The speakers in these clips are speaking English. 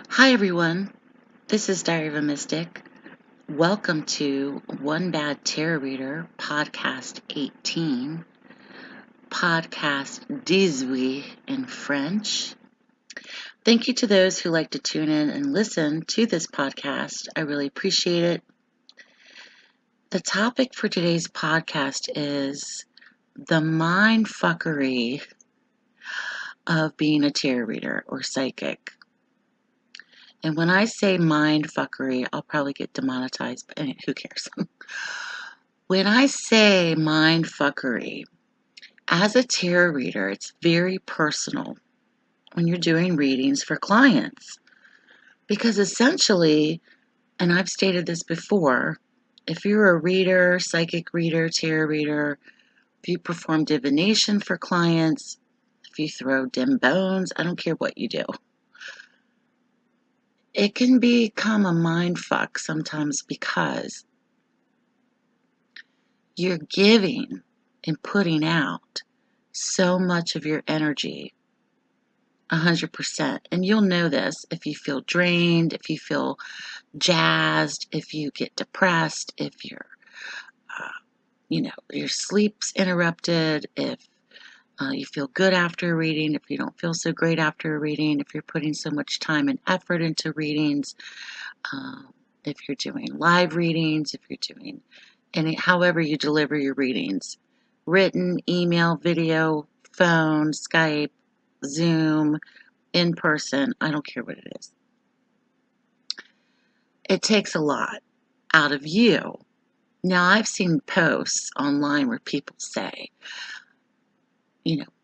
Hi everyone, this is Diary of a Mystic. Welcome to One Bad Tarot Reader, Podcast 18, Podcast 18 in French. Thank you to those who like to tune in and listen to this podcast. I really appreciate it. The topic for today's podcast is the mindfuckery of being a tarot reader or psychic. And when I say mindfuckery, I'll probably get demonetized, but who cares? When I say mindfuckery, as a tarot reader, it's very personal when you're doing readings for clients. Because essentially, and I've stated this before, if you're a reader, psychic reader, tarot reader, if you perform divination for clients, if you throw dim bones, I don't care what you do. It can become a mindfuck sometimes because you're giving and putting out so much of your energy 100%. And you'll know this if you feel drained, if you feel jazzed, if you get depressed, if your sleep's interrupted, if you feel good after a reading, if you don't feel so great after a reading, if you're putting so much time and effort into readings, if you're doing live readings, if you're doing however you deliver your readings, written, email, video, phone, Skype, Zoom, in person, I don't care what it is. It takes a lot out of you. Now, I've seen posts online where people say,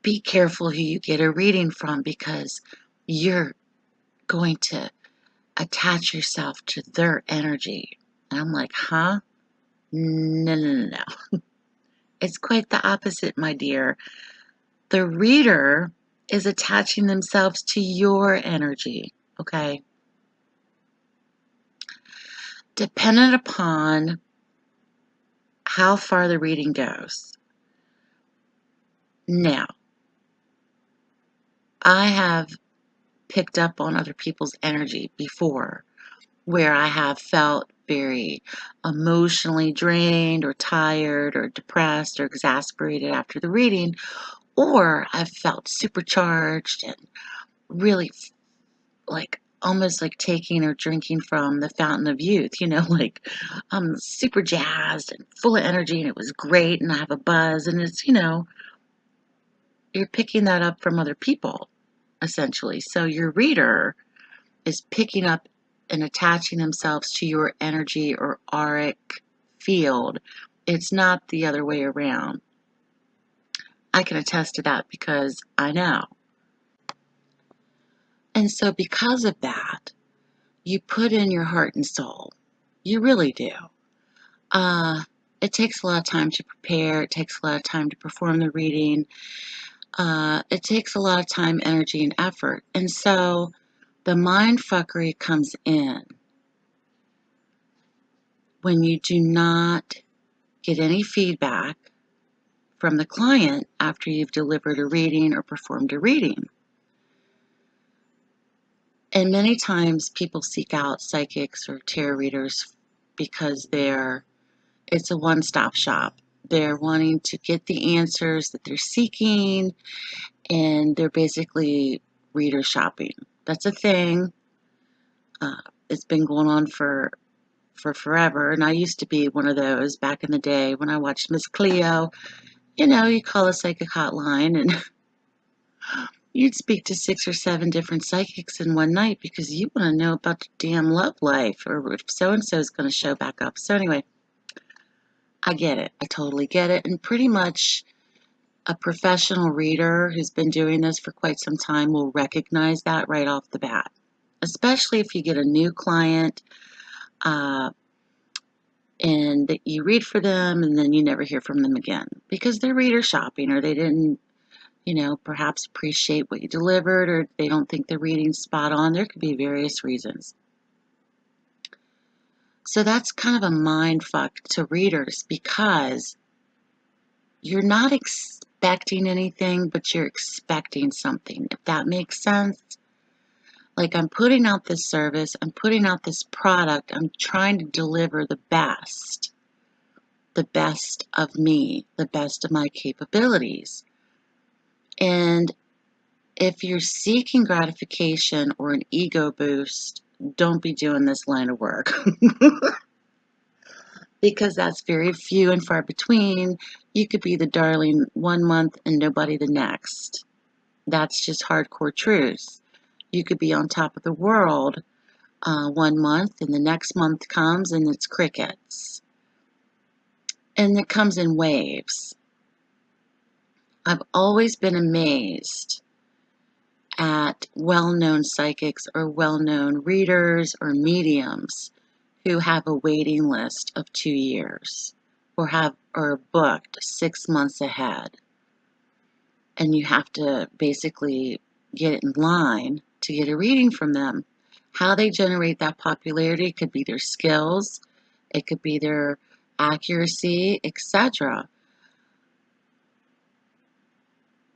be careful who you get a reading from because you're going to attach yourself to their energy. And I'm like, huh? No. It's quite the opposite, my dear. The reader is attaching themselves to your energy, okay? Dependent upon how far the reading goes. Now, I have picked up on other people's energy before where I have felt very emotionally drained or tired or depressed or exasperated after the reading, or I've felt supercharged and really like almost like taking or drinking from the fountain of youth, like I'm super jazzed and full of energy and it was great and I have a buzz and it's, you're picking that up from other people essentially. So your reader is picking up and attaching themselves to your energy or auric field. It's not the other way around. I can attest to that because I know. And so because of that, you put in your heart and soul. You really do. It takes a lot of time to prepare. It takes a lot of time to perform the reading. It takes a lot of time, energy, and effort. And so the mindfuckery comes in when you do not get any feedback from the client after you've delivered a reading or performed a reading. And many times people seek out psychics or tarot readers because it's a one-stop shop. They're wanting to get the answers that they're seeking, and they're basically reader shopping. That's a thing. It's been going on for forever, and I used to be one of those back in the day when I watched Miss Cleo. You call a psychic hotline, and you'd speak to 6 or 7 different psychics in one night because you want to know about the damn love life or if so-and-so is going to show back up. So anyway, I get it. I totally get it. And pretty much a professional reader who's been doing this for quite some time will recognize that right off the bat, especially if you get a new client and that you read for them and then you never hear from them again because they're reader shopping or they didn't, perhaps appreciate what you delivered or they don't think the reading's spot on. There could be various reasons. So that's kind of a mind fuck to readers because you're not expecting anything, but you're expecting something, if that makes sense. Like, I'm putting out this service, I'm putting out this product, I'm trying to deliver the best of me, the best of my capabilities. And if you're seeking gratification or an ego boost, don't be doing this line of work because that's very few and far between. You could be the darling one month and nobody the next. That's just hardcore truth. You could be on top of the world one month, and the next month comes and it's crickets. And it comes in waves. I've always been amazed at well-known psychics or well-known readers or mediums who have a waiting list of 2 years or booked 6 months ahead. And you have to basically get in line to get a reading from them. How they generate that popularity could be their skills, it could be their accuracy, etc.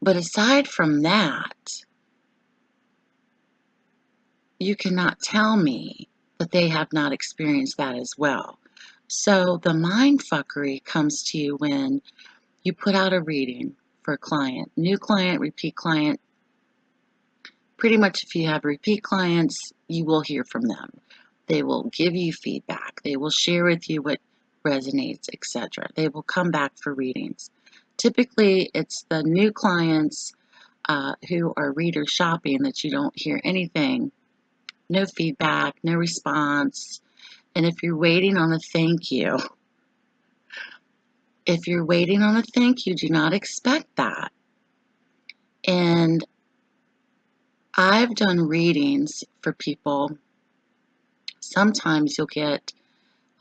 But aside from that, you cannot tell me that they have not experienced that as well. So the mind fuckery comes to you when you put out a reading for a client, new client, repeat client. Pretty much if you have repeat clients, you will hear from them. They will give you feedback. They will share with you what resonates, etc. They will come back for readings. Typically, it's the new clients who are reader shopping that you don't hear anything. No feedback, no response. And if you're waiting on a thank you, do not expect that. And I've done readings for people. Sometimes you'll get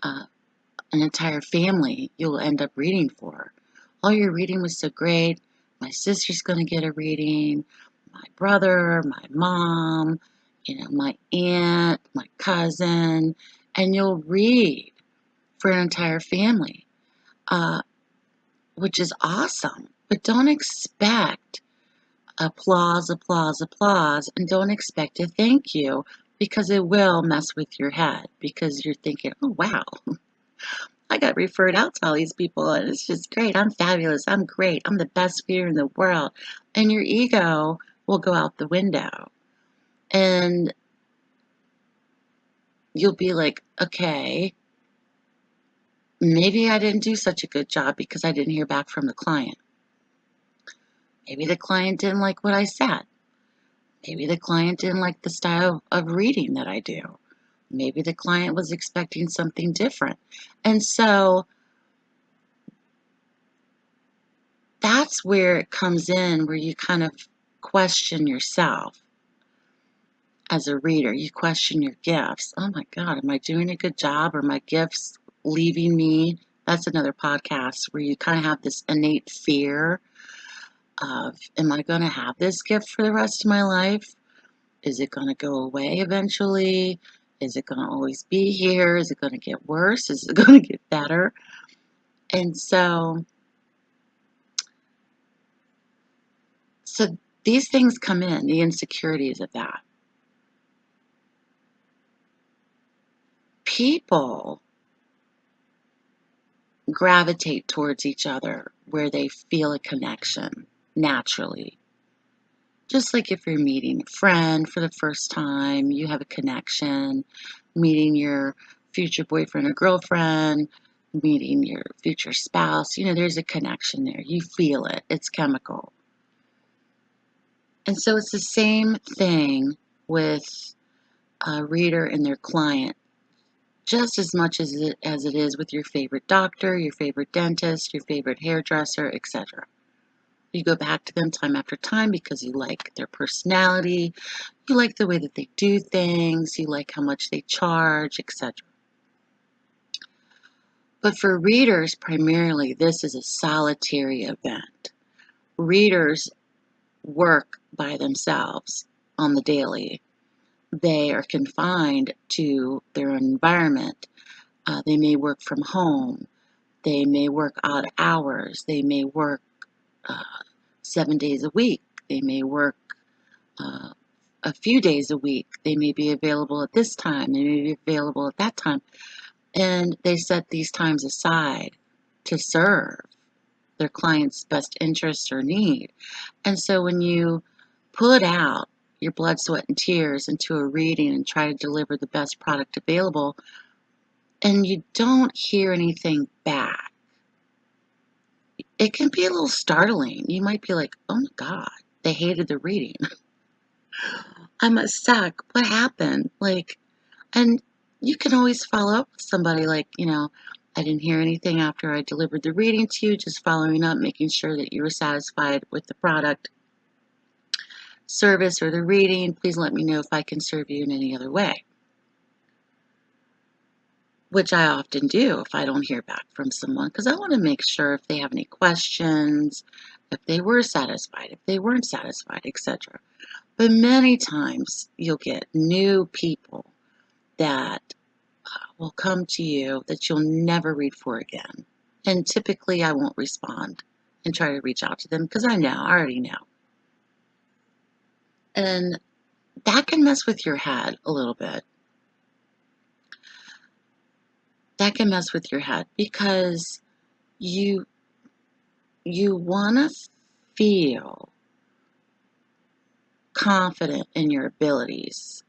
an entire family you'll end up reading for. Oh, your reading was so great. My sister's going to get a reading. My brother, my mom, my aunt, my cousin. And you'll read for an entire family, which is awesome. But don't expect applause, and don't expect a thank you because it will mess with your head because you're thinking, oh, wow, I got referred out to all these people and it's just great. I'm fabulous. I'm great. I'm the best reader in the world. And your ego will go out the window. And you'll be like, okay, maybe I didn't do such a good job because I didn't hear back from the client. Maybe the client didn't like what I said. Maybe the client didn't like the style of reading that I do. Maybe the client was expecting something different. And so that's where it comes in, where you kind of question yourself as a reader. You question your gifts. Oh my God, am I doing a good job? Are my gifts leaving me? That's another podcast where you kind of have this innate fear of, am I going to have this gift for the rest of my life? Is it going to go away eventually? Is it going to always be here? Is it going to get worse? Is it going to get better? And so these things come in, the insecurities of that. People gravitate towards each other where they feel a connection naturally. Just like if you're meeting a friend for the first time, you have a connection. Meeting your future boyfriend or girlfriend, meeting your future spouse, there's a connection there. You feel it. It's chemical. And so it's the same thing with a reader and their client, just as much as it is with your favorite doctor, your favorite dentist, your favorite hairdresser, etc. You go back to them time after time because you like their personality, you like the way that they do things, you like how much they charge, etc. But for readers, primarily, this is a solitary event. Readers work by themselves on the daily. They are confined to their environment. They may work from home. They may work odd hours. They may work 7 days a week. They may work a few days a week. They may be available at this time. They may be available at that time. And they set these times aside to serve their client's best interest or need. And so when you put out your blood, sweat, and tears into a reading and try to deliver the best product available, and you don't hear anything back, it can be a little startling. You might be like, oh my God, they hated the reading. I'm a suck. What happened? And you can always follow up with somebody like, I didn't hear anything after I delivered the reading to you, just following up, making sure that you were satisfied with the product, service, or the reading. Please let me know if I can serve you in any other way. Which I often do if I don't hear back from someone, because I want to make sure if they have any questions, if they were satisfied, if they weren't satisfied, etc. But many times you'll get new people that will come to you that you'll never read for again. And typically I won't respond and try to reach out to them because I already know. And that can mess with your head a little bit. That can mess with your head because you want to feel confident in your abilities.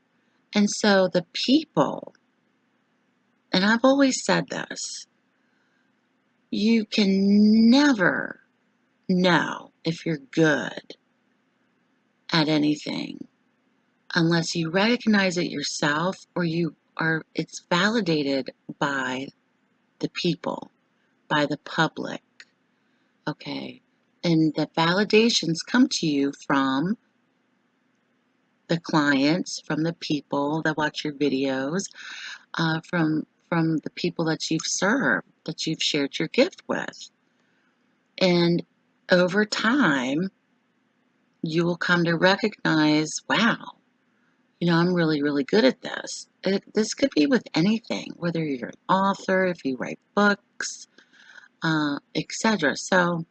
And so the people, and I've always said this, you can never know if you're good at anything unless you recognize it yourself or it's validated by the people, by the public. Okay. And the validations come to you from the clients, from the people that watch your videos, from the people that you've served, that you've shared your gift with. And over time, you will come to recognize, wow, I'm really, really good at this. This could be with anything, whether you're an author, if you write books, etc. So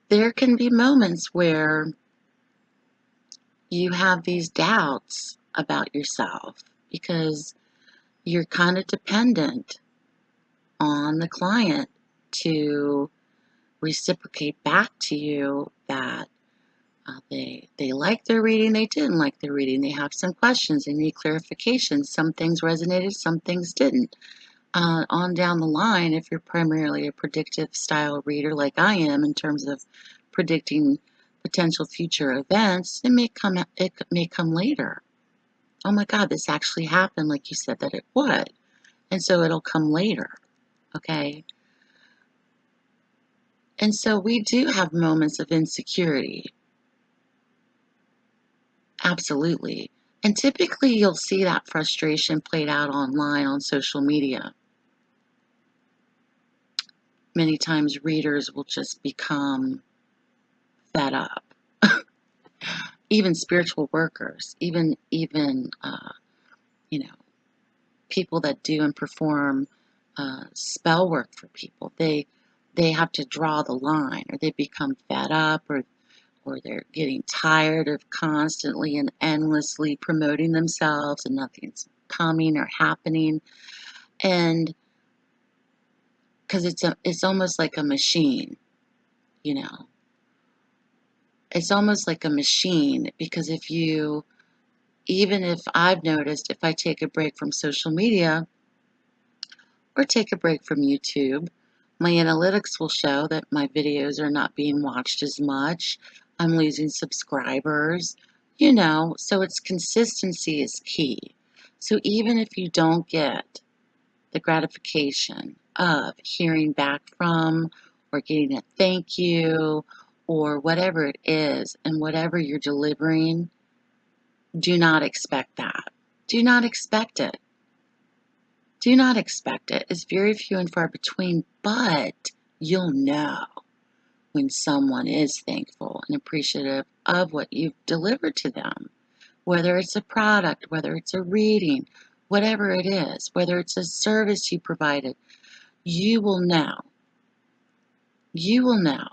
there can be moments where you have these doubts about yourself because you're kind of dependent on the client to reciprocate back to you that they like their reading, they didn't like their reading, they have some questions, they need clarification. Some things resonated, some things didn't. On down the line, if you're primarily a predictive style reader like I am in terms of predicting potential future events, it may come later. Oh my God, this actually happened like you said that it would. And so it'll come later. Okay. And so we do have moments of insecurity. Absolutely. And typically you'll see that frustration played out online on social media. Many times readers will just become fed up. Even spiritual workers, even people that do and perform spell work for people, they have to draw the line, or they become fed up, or they're getting tired of constantly and endlessly promoting themselves and nothing's coming or happening. And because it's almost like a machine, it's almost like a machine, because even if I've noticed, if I take a break from social media or take a break from YouTube, my analytics will show that my videos are not being watched as much. I'm losing subscribers, so it's consistency is key. So even if you don't get the gratification of hearing back from or getting a thank you or whatever it is, and whatever you're delivering, do not expect that. Do not expect it. Do not expect it. It's very few and far between, but you'll know when someone is thankful and appreciative of what you've delivered to them. Whether it's a product, whether it's a reading, whatever it is, whether it's a service you provided, you will know. You will know.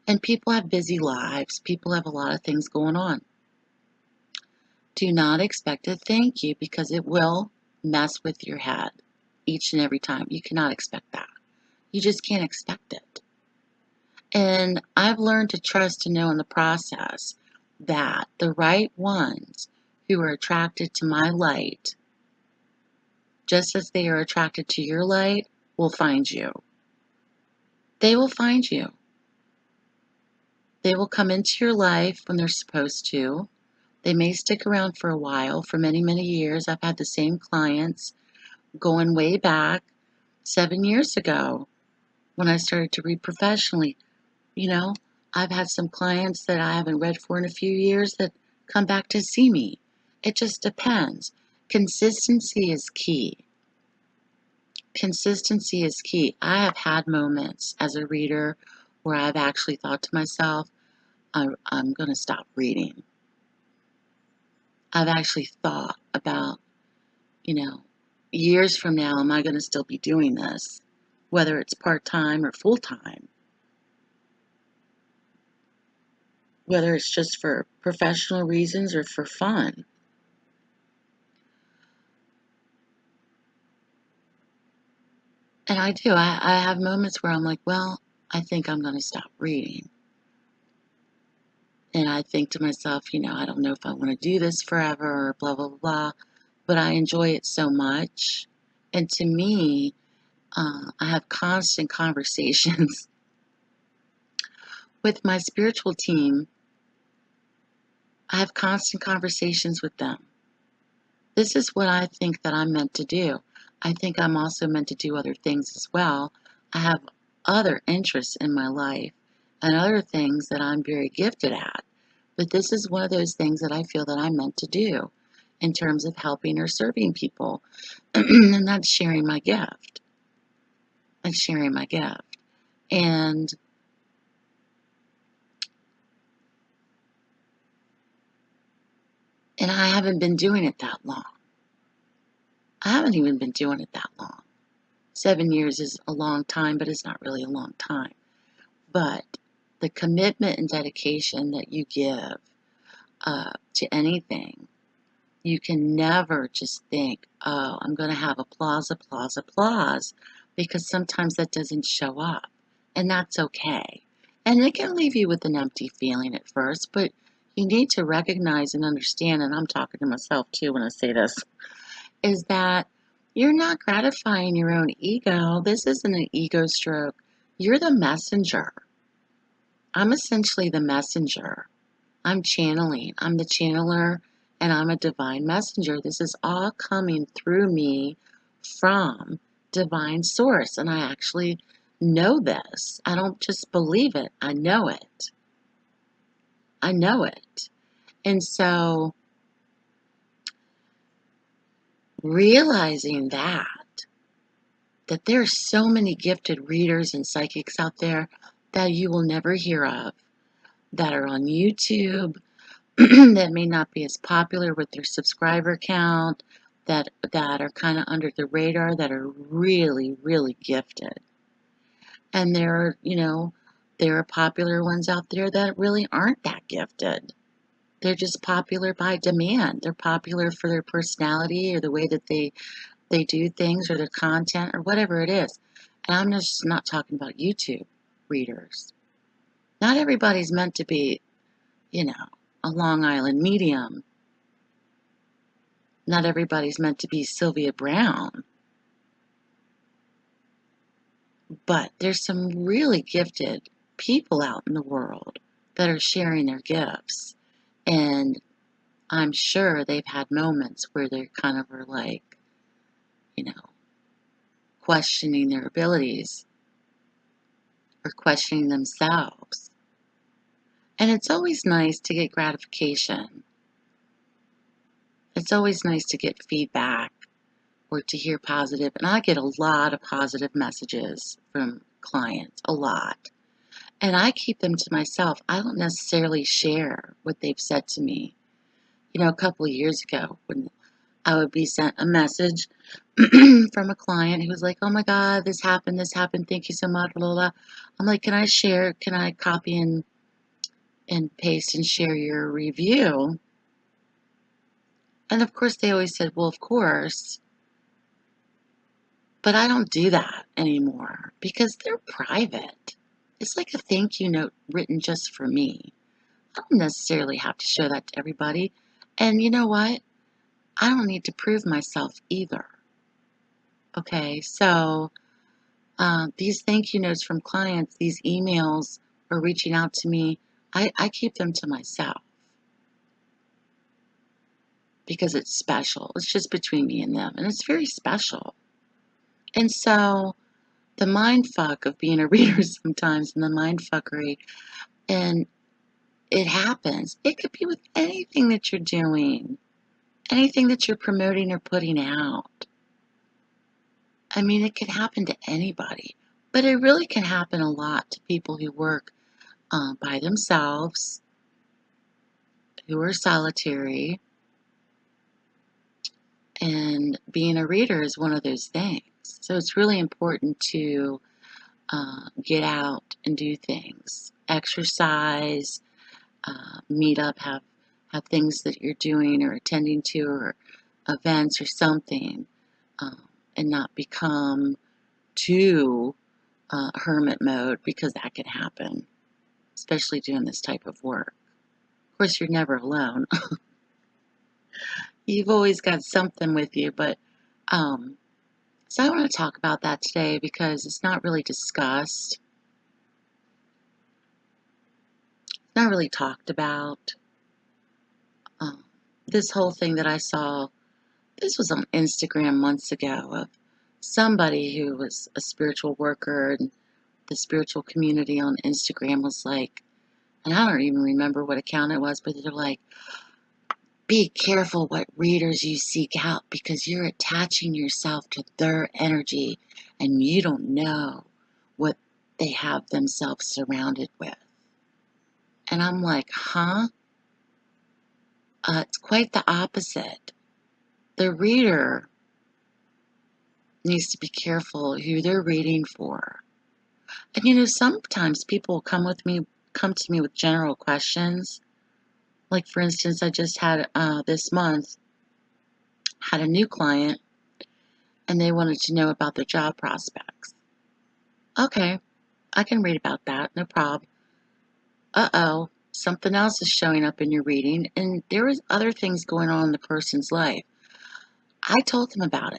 And people have busy lives. People have a lot of things going on. Do not expect a thank you because it will mess with your head each and every time. You cannot expect that. You just can't expect it. And I've learned to trust and know in the process that the right ones who are attracted to my light, just as they are attracted to your light, will find you. They will find you. They will come into your life when they're supposed to. They may stick around for a while, for many, many years. I've had the same clients going way back 7 years ago when I started to read professionally. I've had some clients that I haven't read for in a few years that come back to see me. It just depends. Consistency is key. Consistency is key. I have had moments as a reader where I've actually thought to myself, I'm going to stop reading. I've actually thought about, years from now, am I going to still be doing this? Whether it's part-time or full-time. Whether it's just for professional reasons or for fun. And I do. I have moments where I'm like, well, I think I'm going to stop reading. And I think to myself, I don't know if I want to do this forever or blah, blah, blah. But I enjoy it so much. And to me, I have constant conversations with my spiritual team. I have constant conversations with them. This is what I think that I'm meant to do. I think I'm also meant to do other things as well. I have other interests in my life and other things that I'm very gifted at. But this is one of those things that I feel that I'm meant to do in terms of helping or serving people. And that's sharing my gift. That's sharing my gift. And I haven't been doing it that long. I haven't even been doing it that long. 7 years is a long time, but it's not really a long time. But the commitment and dedication that you give to anything, you can never just think, oh, I'm going to have applause, applause, applause, because sometimes that doesn't show up. And that's okay. And it can leave you with an empty feeling at first, but you need to recognize and understand, and I'm talking to myself too when I say this, is that you're not gratifying your own ego. This isn't an ego stroke. You're the messenger. I'm essentially the messenger. I'm channeling. I'm the channeler, and I'm a divine messenger. This is all coming through me from divine source, and I actually know this. I don't just believe it. I know it. I know it. And so realizing that there's so many gifted readers and psychics out there that you will never hear of, that are on YouTube, that may not be as popular with their subscriber count, that are kind of under the radar, that are really, really gifted. And there are popular ones out there that really aren't that gifted. They're just popular by demand. They're popular for their personality or the way that they do things or their content or whatever it is. And I'm just not talking about YouTube readers. Not everybody's meant to be, a Long Island medium. Not everybody's meant to be Sylvia Brown. But there's some really gifted people out in the world that are sharing their gifts. And I'm sure they've had moments where they kind of are like, questioning their abilities or questioning themselves. And it's always nice to get gratification. It's always nice to get feedback or to hear positive. And I get a lot of positive messages from clients, a lot. And I keep them to myself. I don't necessarily share what they've said to me. A couple of years ago, when I would be sent a message from a client who was like, oh my God, this happened, thank you so much, blah, blah, blah. I'm like, can I copy and paste and share your review? And of course, they always said, well, of course, but I don't do that anymore because they're private. It's like a thank you note written just for me. I don't necessarily have to show that to everybody. And you know what? I don't need to prove myself either. Okay, so these thank you notes from clients, these emails or reaching out to me, I keep them to myself because it's special. It's just between me and them, and it's very special. And so the mind fuck of being a reader sometimes and the mind fuckery, and it happens. It could be with anything that you're doing, anything that you're promoting or putting out. I mean, it could happen to anybody, but it really can happen a lot to people who work by themselves, who are solitary, and being a reader is one of those things. So it's really important to get out and do things, exercise, meet up, have things that you're doing or attending to, or events or something, and not become too hermit mode because that can happen, especially doing this type of work. Of course, you're never alone. You've always got something with you, but so I want to talk about that today because it's not really discussed, it's not really talked about. Um, this whole thing that I saw, this was on Instagram months ago of somebody who was a spiritual worker, and the spiritual community on Instagram was like, and I don't even remember what account it was, but they're like, be careful what readers you seek out because you're attaching yourself to their energy and you don't know what they have themselves surrounded with. And I'm like, huh? It's quite the opposite. The reader needs to be careful who they're reading for. And sometimes people come to me with general questions. Like for instance, I just had this month had a new client and they wanted to know about their job prospects. Okay, I can read about that, no problem. Uh-oh, something else is showing up in your reading, and there was other things going on in the person's life. I told them about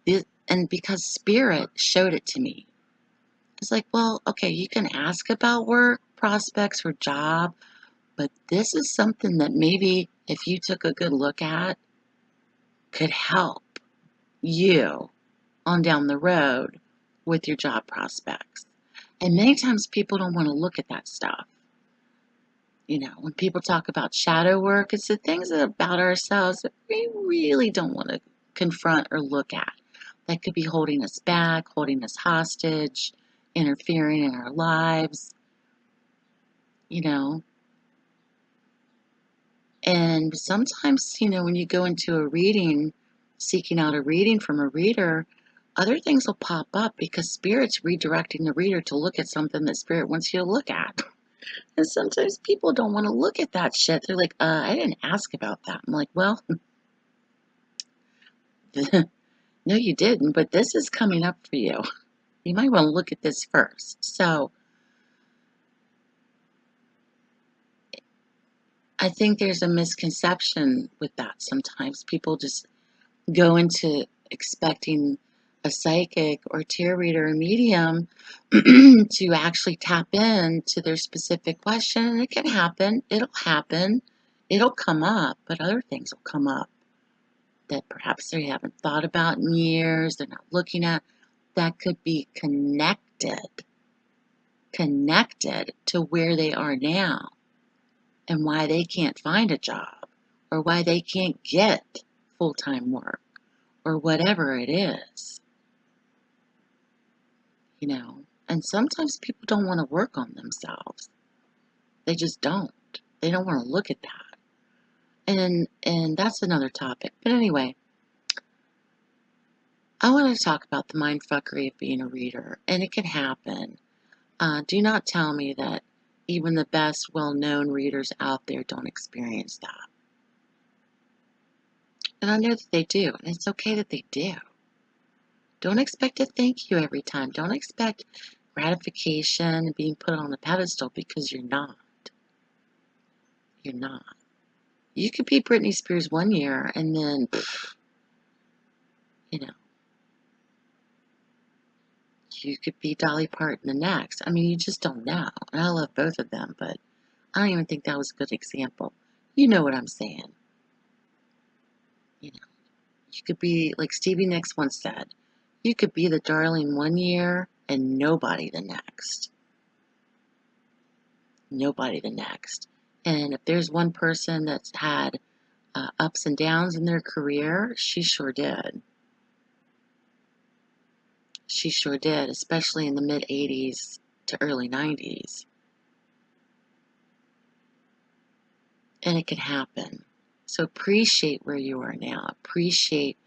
it, and because Spirit showed it to me. It's like, well, okay, you can ask about work, prospects, or job, but this is something that maybe if you took a good look at, could help you on down the road with your job prospects. And many times people don't want to look at that stuff. When people talk about shadow work, it's the things about ourselves that we really don't want to confront or look at. That could be holding us back, holding us hostage, interfering in our lives, you know. And sometimes, when you go into a reading, seeking out a reading from a reader, other things will pop up because Spirit's redirecting the reader to look at something that Spirit wants you to look at. And sometimes people don't want to look at that shit. They're like, I didn't ask about that. I'm like, well, no, you didn't, but this is coming up for you. You might want to look at this first. So I think there's a misconception with that sometimes. People just go into expecting a psychic or tarot reader or medium to actually tap into their specific question. And it can happen. It'll happen. It'll come up, but other things will come up that perhaps they haven't thought about in years, they're not looking at, that could be connected to where they are now and why they can't find a job or why they can't get full-time work or whatever it is, And sometimes people don't want to work on themselves. They just don't. They don't want to look at that. And that's another topic. But anyway, I want to talk about the mindfuckery of being a reader, and it can happen. Do not tell me that even the best well-known readers out there don't experience that. And I know that they do, and it's okay that they do. Don't expect a thank you every time. Don't expect gratification and being put on a pedestal, because you're not. You're not. You could be Britney Spears one year and then, you know, you could be Dolly Parton the next. I mean, you just don't know. And I love both of them, but I don't even think that was a good example. You know what I'm saying. You know, you could be, like Stevie Nicks once said, you could be the darling one year and nobody the next. Nobody the next. And if there's one person that's had ups and downs in their career, she sure did. She sure did, especially in the mid 80s to early 90s. And it can happen. So appreciate where you are now. Appreciate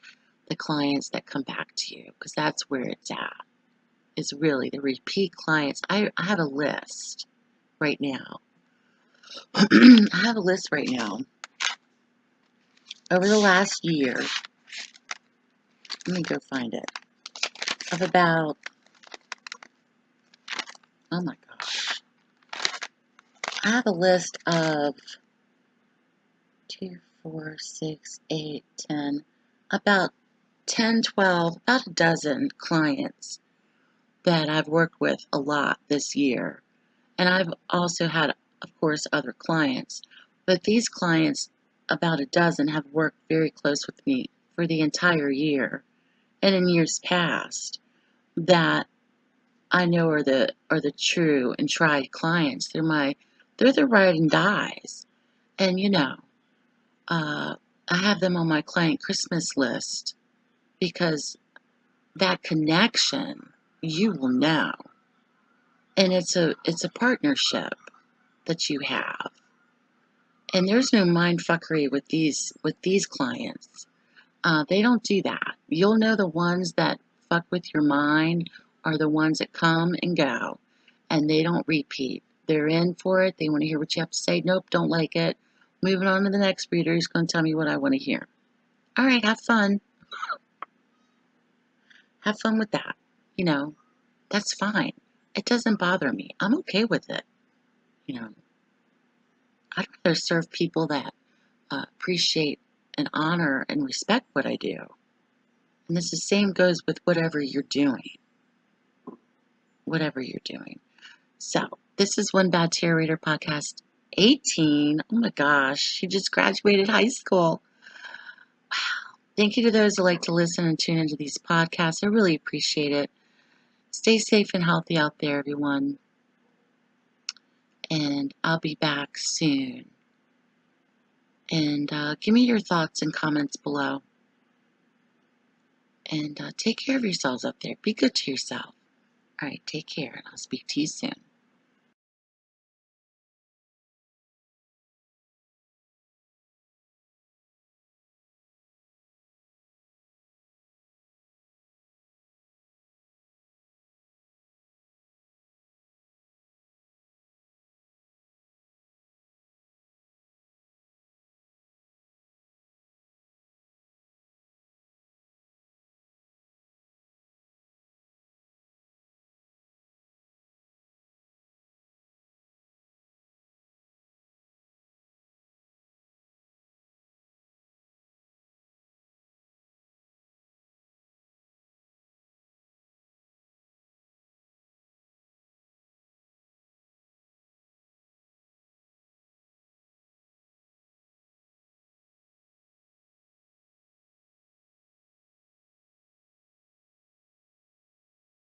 the clients that come back to you, because that's where it's at. It's really the repeat clients. I have a list right now. I have a list right now. Over the last year, let me go find it, of about, oh my gosh, I have a list of 2, 4, 6, 8, 10, about 10, 12, about a dozen clients that I've worked with a lot this year. And I've also had, of course, other clients. But these clients, about a dozen, have worked very close with me for the entire year and in years past, that I know are the true and tried clients. They're the ride and dies. And I have them on my client Christmas list, because that connection, you will know. And it's a partnership that you have. And there's no mind fuckery with these clients. They don't do that. You'll know the ones that fuck with your mind are the ones that come and go, and they don't repeat. They're in for it. They want to hear what you have to say. Nope, don't like it. Moving on to the next reader. He's going to tell me what I want to hear. All right, have fun. Have fun with that. That's fine. It doesn't bother me. I'm okay with it. I'd rather serve people that appreciate and honor and respect what I do. And this the same goes with whatever you're doing. Whatever you're doing. So, this is One Bad Tarot Reader Podcast 18. Oh my gosh, she just graduated high school. Wow. Thank you to those who like to listen and tune into these podcasts. I really appreciate it. Stay safe and healthy out there, everyone. And I'll be back soon. And give me your thoughts and comments below. And take care of yourselves up there. Be good to yourself. All right, take care, and I'll speak to you soon.